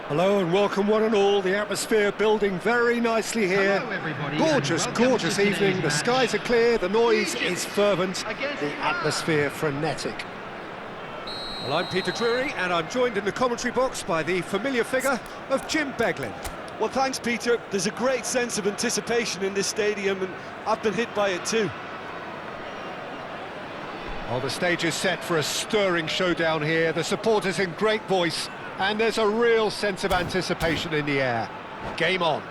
Hello and welcome one and all, the atmosphere building very nicely here. Hello everybody, gorgeous evening, the skies are clear, the noise is fervent, Against the atmosphere frenetic. Well, I'm Peter Drury and I'm joined in the commentary box by the familiar figure of Jim Beglin. Well, thanks, Peter. There's a great sense of anticipation in this stadium, and I've been hit by it too. Well, the stage is set for a stirring showdown here, the supporters in great voice, and there's a real sense of anticipation in the air. Game on.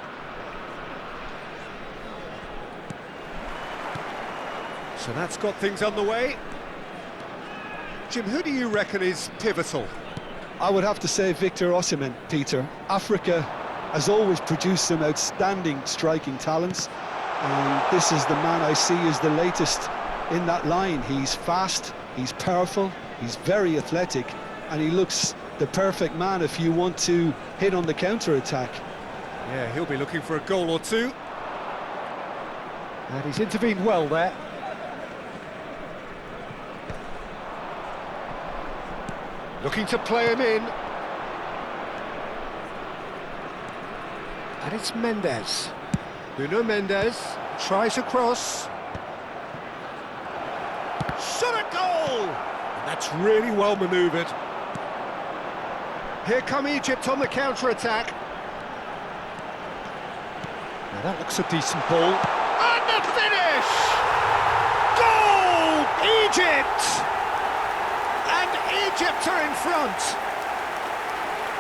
So that's got things underway. Jim, who do you reckon is pivotal? I would have to say Victor Osimhen, Peter. Africa has always produced some outstanding striking talents, and this is the man I see as the latest in that line. He's fast, he's powerful, he's very athletic, and he looks the perfect man if you want to hit on the counter-attack. Yeah, he'll be looking for a goal or two. And he's intervened well there. Looking to play him in. And it's Mendes. Nuno Mendes tries a cross. Shot a goal! And that's really well manoeuvred. Here come Egypt on the counter-attack. Now that looks a decent ball. And the finish! Goal! Egypt! And Egypt are in front.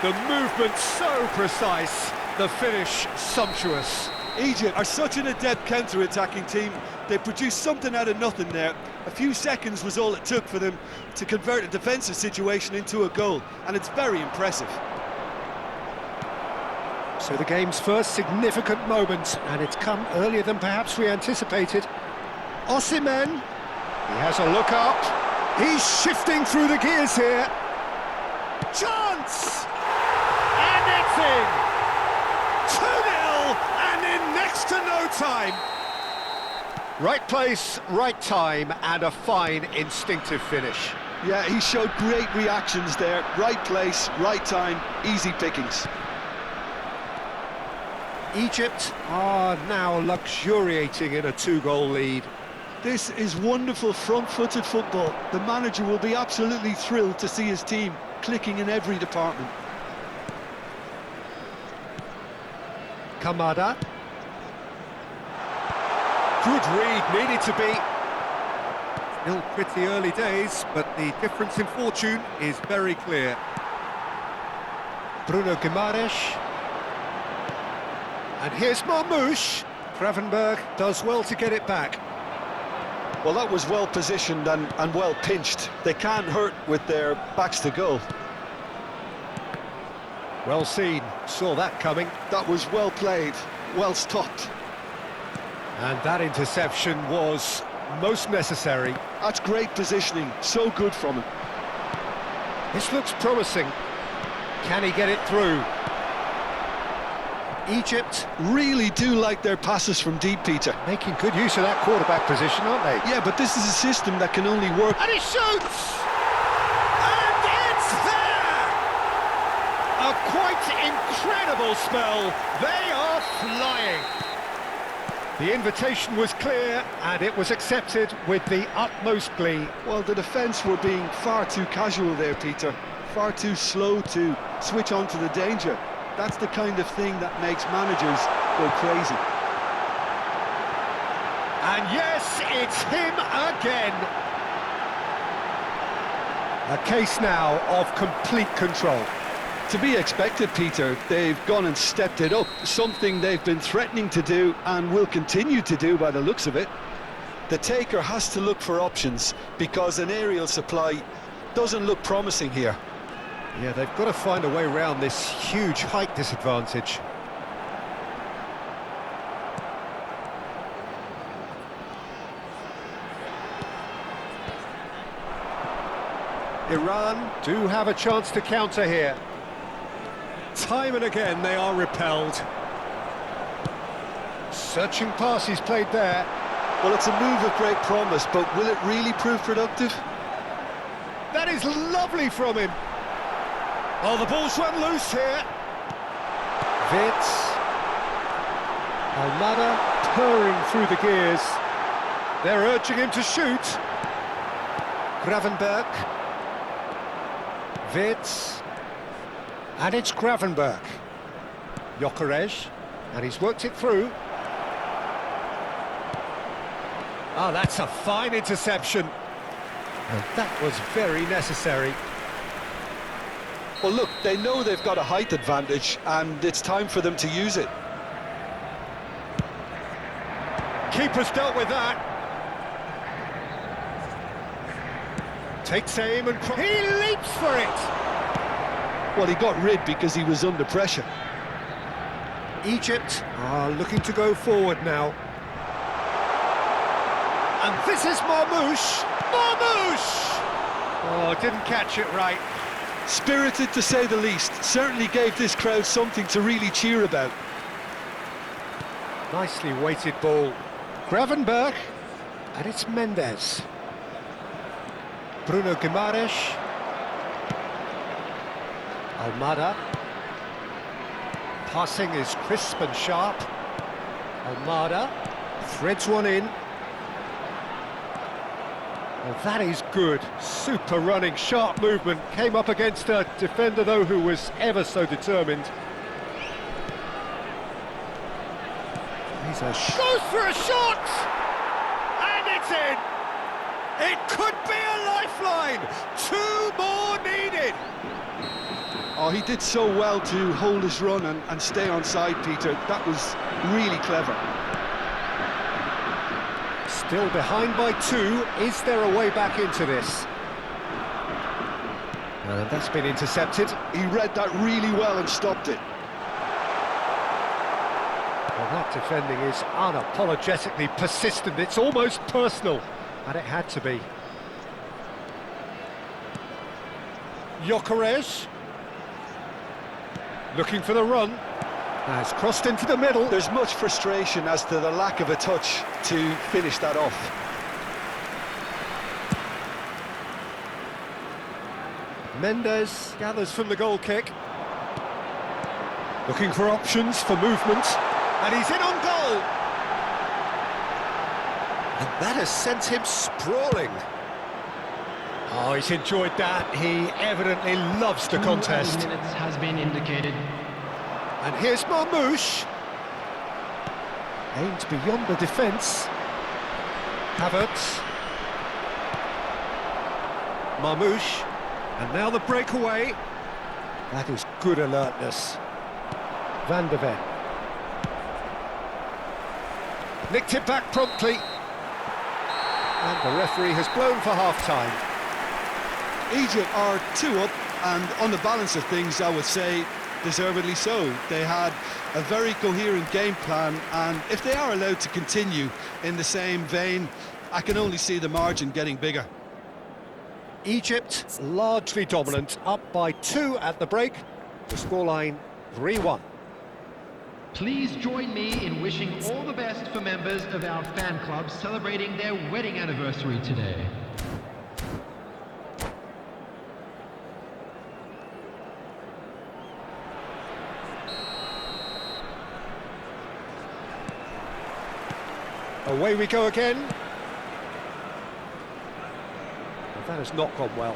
The movement so precise, the finish sumptuous. Egypt are such an adept counter-attacking team. They produced something out of nothing there. A few seconds was all it took for them to convert a defensive situation into a goal, and it's very impressive. So the game's first significant moment, and it's come earlier than perhaps we anticipated. Osimhen, he has a look up. He's shifting through the gears here. Chance! And it's in! 2-0, and in next to no time. Right place, right time, and a fine instinctive finish. Yeah, he showed great reactions there. Right place, right time, easy pickings. Egypt are now luxuriating in a two-goal lead. This is wonderful front-footed football. The manager will be absolutely thrilled to see his team clicking in every department. Kamada. Good read, needed to be. Still pretty early days, but the difference in fortune is very clear. Bruno Guimaraes. And here's Marmoush. Gravenberch does well to get it back. Well, that was well positioned and well pinched. They can't hurt with their backs to goal. Well seen, saw that coming. That was well played, well stopped. And that interception was most necessary. That's great positioning, so good from him. This looks promising. Can he get it through? Egypt really do like their passes from deep, Peter. making good use of that quarterback position, aren't they? Yeah, but this is a system that can only work. And he shoots! And it's there! A quite incredible spell. They are flying. The invitation was clear, and it was accepted with the utmost glee. Well, the defence were being far too casual there, Peter. Far too slow to switch on to the danger. That's the kind of thing that makes managers go crazy. And yes, it's him again. A case now of complete control. To be expected, Peter. They've gone and stepped it up, something they've been threatening to do and will continue to do by the looks of it. The taker has to look for options because an aerial supply doesn't look promising here. Yeah, they've got to find a way around this huge height disadvantage. Iran do have a chance to counter here. Time and again they are repelled. Searching pass he's played there. Well, it's a move of great promise, but will it really prove productive? That is lovely from him. Oh, the ball's run loose here. Wits. Almada purring through the gears. They're urging him to shoot. Gravenberch. Wits. And it's Gravenberch. Gyökeres. And he's worked it through. Oh, that's a fine interception. And that was very necessary. Well, look, they know they've got a height advantage, and it's time for them to use it. Keeper's dealt with that. Takes aim and... he leaps for it! Well, he got rid because he was under pressure. Egypt are looking to go forward now. And this is Marmoush! Marmoush! Oh, didn't catch it right. Spirited, to say the least. Certainly gave this crowd something to really cheer about. Nicely weighted ball. Gravenberch, and it's Mendes. Bruno Guimaraes. Almada. Passing is crisp and sharp. Almada threads one in. Well, that is good. Super running, sharp movement. Came up against a defender, though, who was ever so determined. He's goes for a shot! And it's in! It could be a lifeline! 2 more needed! Oh, he did so well to hold his run and stay on side, Peter. That was really clever. Still behind by 2. Is there a way back into this? And that's been intercepted. He read that really well and stopped it. Well, that defending is unapologetically persistent. It's almost personal, and it had to be. Gyökeres. Looking for the run. Has crossed into the middle. There's much frustration as to the lack of a touch to finish that off. Mendes gathers from the goal kick. Looking for options for movement. And he's in on goal. And that has sent him sprawling. Oh, he's enjoyed that. He evidently loves the contest. 2 minutes has been indicated. And here's Marmoush. Aimed beyond the defence. Havertz. Marmoush. And now the breakaway. That is good alertness. Van der Ven. Nicked it back promptly. And the referee has blown for half-time. Egypt are 2 up, and on the balance of things, I would say deservedly so. They had a very coherent game plan, and if they are allowed to continue in the same vein, I can only see the margin getting bigger. Egypt largely dominant, up by 2 at the break. The scoreline 3-1. Please join me in wishing all the best for members of our fan club celebrating their wedding anniversary today. Away we go again. Well, that has not gone well.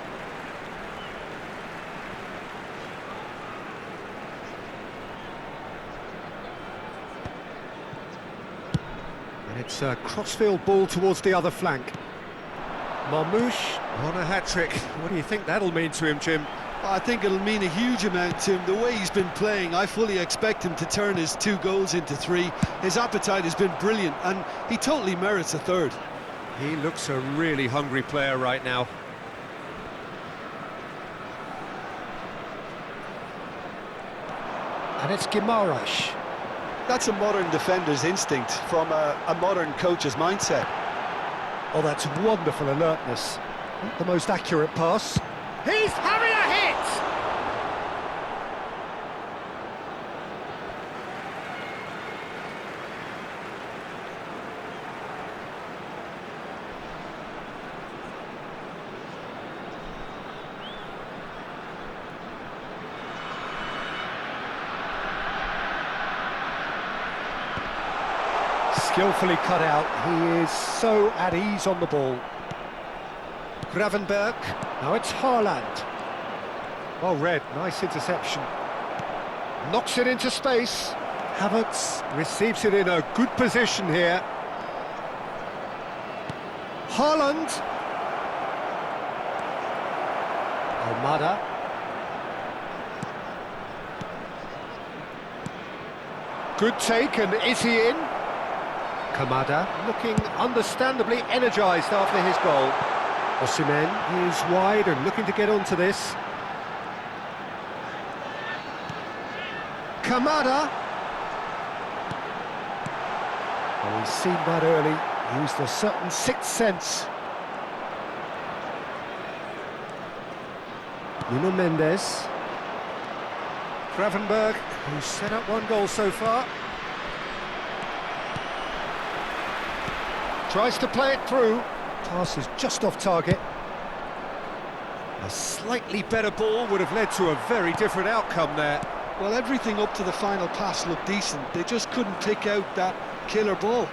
And it's a crossfield ball towards the other flank. Marmoush on a hat-trick. What do you think that'll mean to him, Jim? I think it'll mean a huge amount to him. The way he's been playing, I fully expect him to turn his 2 goals into 3. His appetite has been brilliant, and he totally merits a 3rd. He looks a really hungry player right now. And it's Guimaraes. That's a modern defender's instinct from a modern coach's mindset. Oh, that's wonderful alertness. Not the most accurate pass. He's having a hit! Skillfully cut out. He is so at ease on the ball. Gravenberg. Now it's Haaland. Well read, nice interception. Knocks it into space. Havertz receives it in a good position here. Haaland. Almada. Good take, and is he in? Kamada looking understandably energised after his goal. Osimhen is wide and looking to get onto this. Kamada. Oh, he's seen that early, used a certain sixth sense. Nuno Mendes. Gravenberg, who's set up 1 goal so far. Tries to play it through. Pass is just off target. A slightly better ball would have led to a very different outcome there. Well, everything up to the final pass looked decent. They just couldn't pick out that killer ball.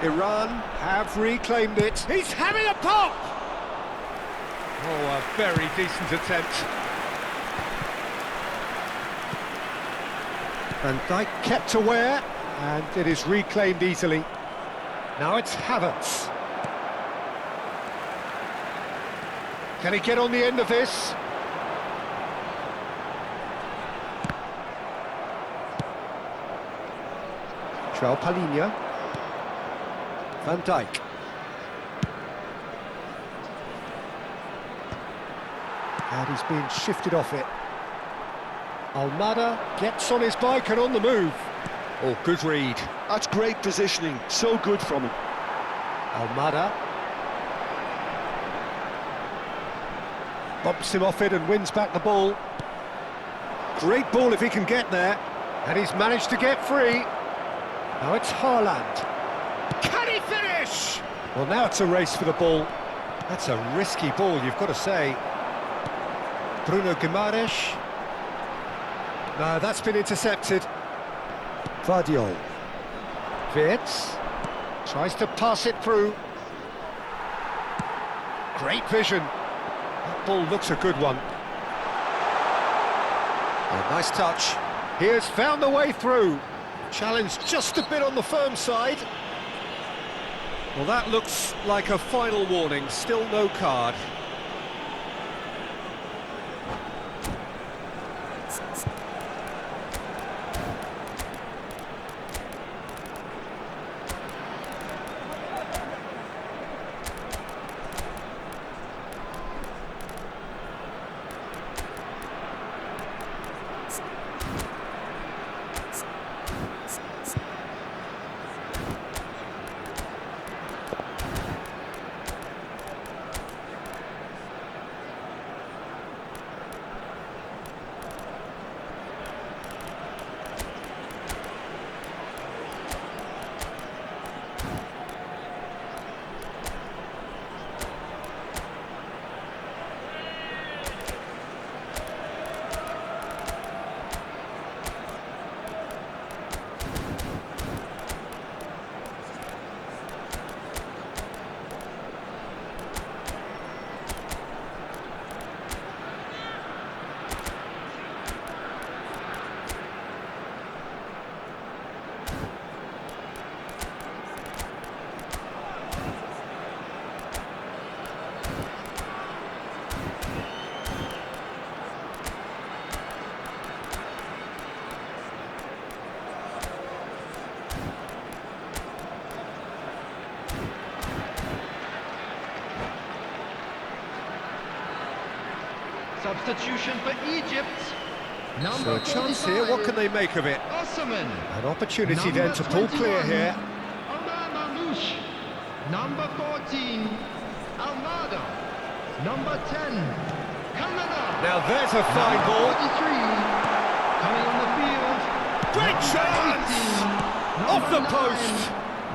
Iran have reclaimed it. He's having a pop! Oh, a very decent attempt. Van Dijk kept aware, and it is reclaimed easily. Now it's Havertz. Can he get on the end of this? João Palhinha. Van Dijk. And he's being shifted off it. Almada gets on his bike and on the move. Oh, good read. That's great positioning, so good from him. Almada. Bumps him off it and wins back the ball. Great ball if he can get there. And he's managed to get free. Now it's Haaland. Can he finish? Well, now it's a race for the ball. That's a risky ball, you've got to say. Bruno Guimaraes. That's been intercepted. Vardiol. Wirtz tries to pass it through. Great vision. That ball looks a good one. A nice touch. He has found the way through. Challenge just a bit on the firm side. Well, that looks like a final warning. Still no card. Substitution for Egypt. So a chance here, what can they make of it? Osman. An opportunity then to pull clear here. Number 14, Almada. Number 10, Canada. Now there's a fine ball. 43, coming on the field. Great chance! Off the post.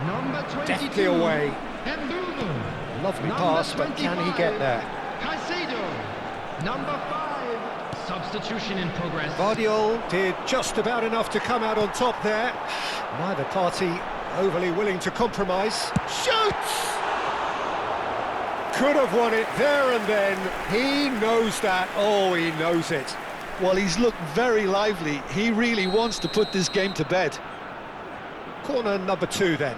Number 22, Deftly away. Mbulu. Lovely Number pass, but can he get 25, there? Caicedo. Number 5, substitution in progress. Vardiol did just about enough to come out on top there. Neither party overly willing to compromise. Shoots! Could have won it there and then. He knows that. Oh, he knows it. Well, he's looked very lively. He really wants to put this game to bed. Corner number 2 then.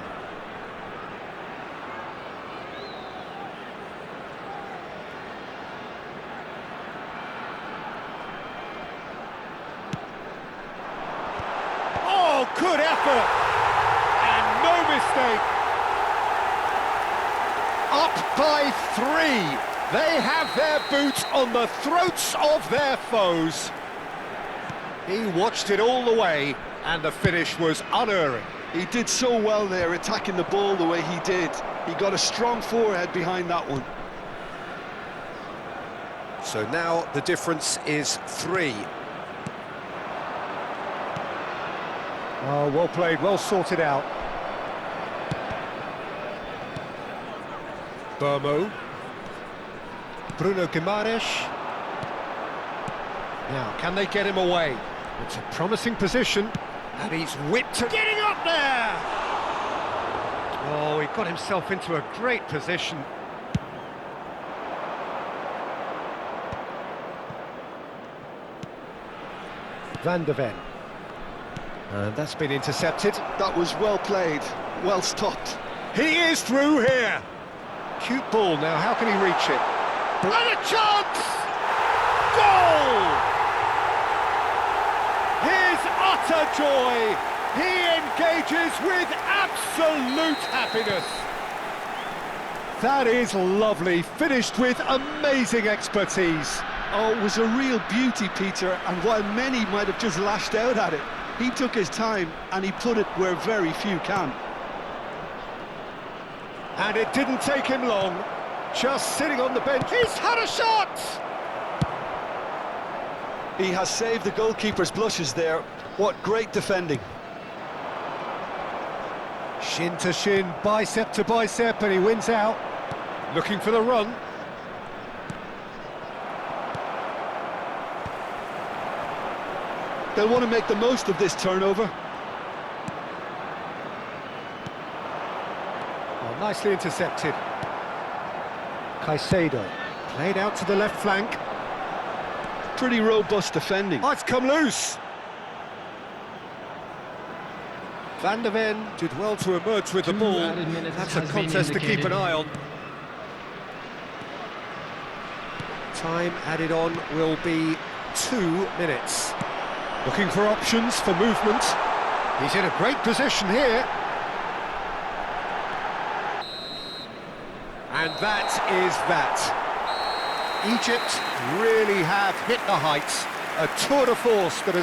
Oh, good effort! And no mistake. Up by 3. They have their boots on the throats of their foes. He watched it all the way, and the finish was unerring. He did so well there, attacking the ball the way he did. He got a strong forehead behind that one. So now the difference is 3. Oh, well played, well sorted out. Burmo. Bruno Guimaraes. Now, can they get him away? It's a promising position, and he's whipped to getting up there! Oh, he got himself into a great position. Van de Ven. And that's been intercepted. That was well played, well stopped. He is through here! Cute ball, now how can he reach it? And a chance! Goal! His utter joy! He engages with absolute happiness! That is lovely, finished with amazing expertise. Oh, it was a real beauty, Peter, and while many might have just lashed out at it, he took his time and he put it where very few can. And it didn't take him long, just sitting on the bench. He's had a shot! He has saved the goalkeeper's blushes there. What great defending. Shin to shin, bicep to bicep, and he wins out. Looking for the run. They'll want to make the most of this turnover. Oh, nicely intercepted. Caicedo, played out to the left flank. Pretty robust defending. Oh, it's come loose. Van der Ven did well to emerge with the 2 ball. added minutes That's a has been contest to keep an indicated. eye on. Time added on will be 2 minutes. Looking for options for movement. He's in a great position here. And that is that. Egypt really have hit the heights. A tour de force that has